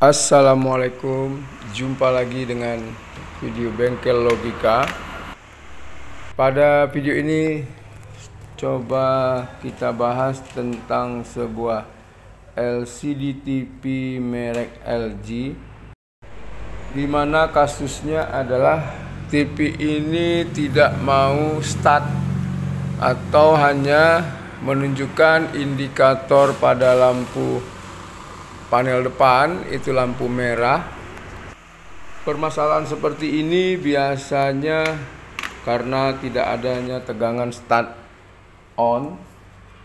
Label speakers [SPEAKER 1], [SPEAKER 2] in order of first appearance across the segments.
[SPEAKER 1] Assalamualaikum, jumpa lagi dengan video Bengkel Logika. Pada video ini coba kita bahas tentang sebuah LCD TV merek LG, dimana kasusnya adalah TV ini tidak mau start atau hanya menunjukkan indikator pada lampu panel depan itu lampu merah. Permasalahan seperti ini biasanya karena tidak adanya tegangan start on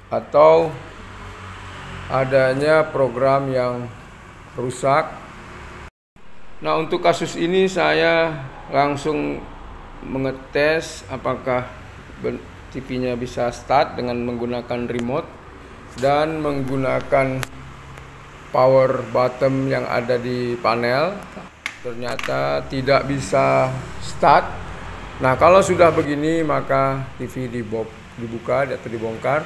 [SPEAKER 1] atau adanya program yang rusak. Nah, untuk kasus ini saya langsung mengetes apakah TV-nya bisa start dengan menggunakan remote dan menggunakan power button yang ada di panel. Ternyata tidak bisa start. Nah, kalau sudah begini maka TV dibuka atau dibongkar.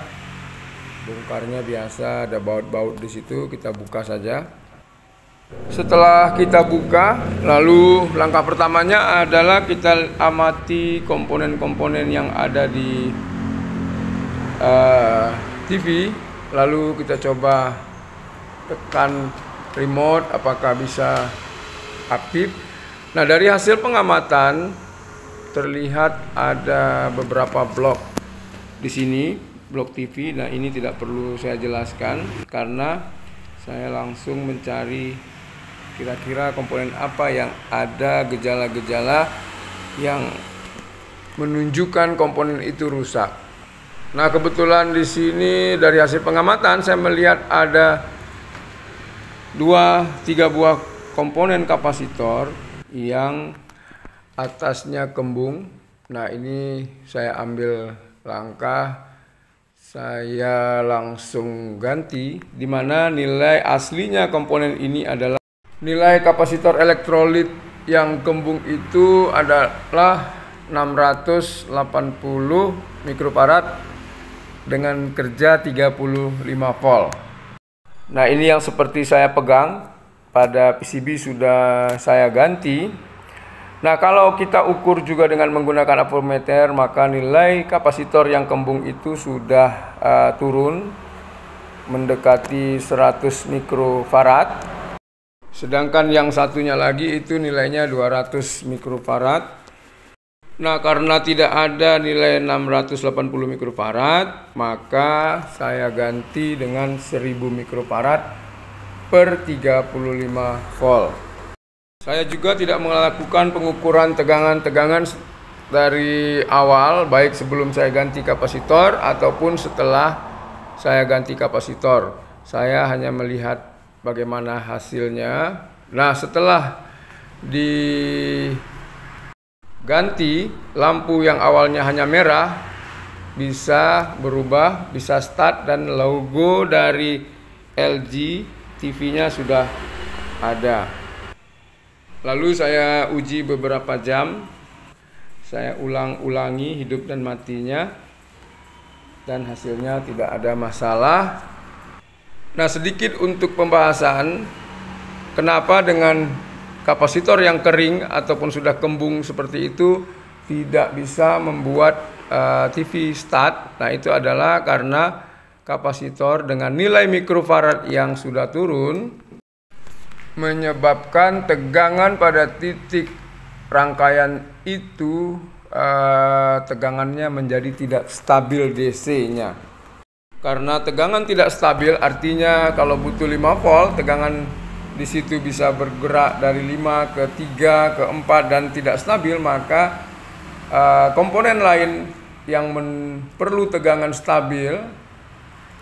[SPEAKER 1] Bongkarnya biasa ada baut-baut di situ, kita buka saja. Setelah kita buka, lalu langkah pertamanya adalah kita amati komponen-komponen yang ada di TV. Lalu kita coba tekan remote apakah bisa aktif. Nah, dari hasil pengamatan terlihat ada beberapa blok di sini, blok TV. Nah, ini tidak perlu saya jelaskan karena saya langsung mencari kira-kira komponen apa yang ada gejala-gejala yang menunjukkan komponen itu rusak. Nah, kebetulan di sini dari hasil pengamatan saya melihat ada 2-3 buah komponen kapasitor yang atasnya kembung. Nah, ini saya ambil langkah, saya langsung ganti, di mana nilai aslinya komponen ini adalah nilai kapasitor elektrolit yang kembung itu adalah 680 mikrofarad dengan kerja 35 volt. Nah, ini yang seperti saya pegang, pada PCB sudah saya ganti. Nah, kalau kita ukur juga dengan menggunakan ampermeter, maka nilai kapasitor yang kembung itu sudah turun mendekati 100 mikrofarad. Sedangkan yang satunya lagi itu nilainya 200 mikrofarad. Nah, karena tidak ada nilai 680 mikrofarad, maka saya ganti dengan 1000 mikrofarad per 35 volt. Saya juga tidak melakukan pengukuran tegangan-tegangan dari awal, baik sebelum saya ganti kapasitor ataupun setelah saya ganti kapasitor. Saya hanya melihat bagaimana hasilnya. Nah, setelah ganti, lampu yang awalnya hanya merah bisa berubah, bisa start, dan logo dari LG TV-nya sudah ada. Lalu saya uji beberapa jam, saya ulang-ulangi hidup dan matinya, dan hasilnya tidak ada masalah. Nah, sedikit untuk pembahasan kenapa dengan kapasitor yang kering ataupun sudah kembung seperti itu tidak bisa membuat TV start. Nah, itu adalah karena kapasitor dengan nilai mikrofarad yang sudah turun menyebabkan tegangan pada titik rangkaian itu tegangannya menjadi tidak stabil DC-nya. Karena tegangan tidak stabil artinya kalau butuh 5 volt, tegangan di situ bisa bergerak dari 5 ke 3 ke 4 dan tidak stabil, maka komponen lain yang perlu tegangan stabil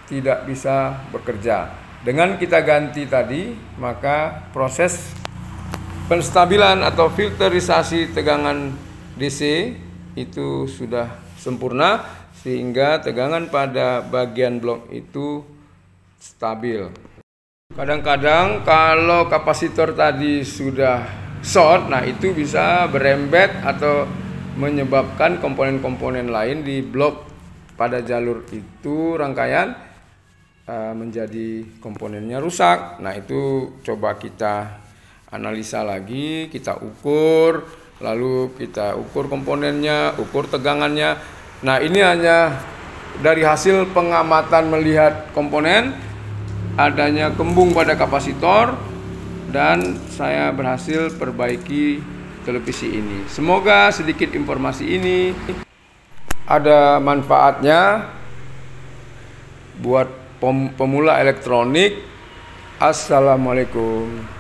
[SPEAKER 1] tidak bisa bekerja. Dengan kita ganti tadi, maka proses penstabilan atau filterisasi tegangan DC itu sudah sempurna sehingga tegangan pada bagian blok itu stabil. Kadang-kadang kalau kapasitor tadi sudah short, nah itu bisa berembet atau menyebabkan komponen-komponen lain di blok pada jalur itu rangkaian menjadi komponennya rusak. Nah, itu coba kita analisa lagi, kita ukur, lalu kita ukur komponennya, ukur tegangannya. Nah, ini hanya dari hasil pengamatan melihat komponen, adanya kembung pada kapasitor, dan saya berhasil perbaiki televisi ini. Semoga sedikit informasi ini ada manfaatnya buat pemula elektronik. Assalamualaikum.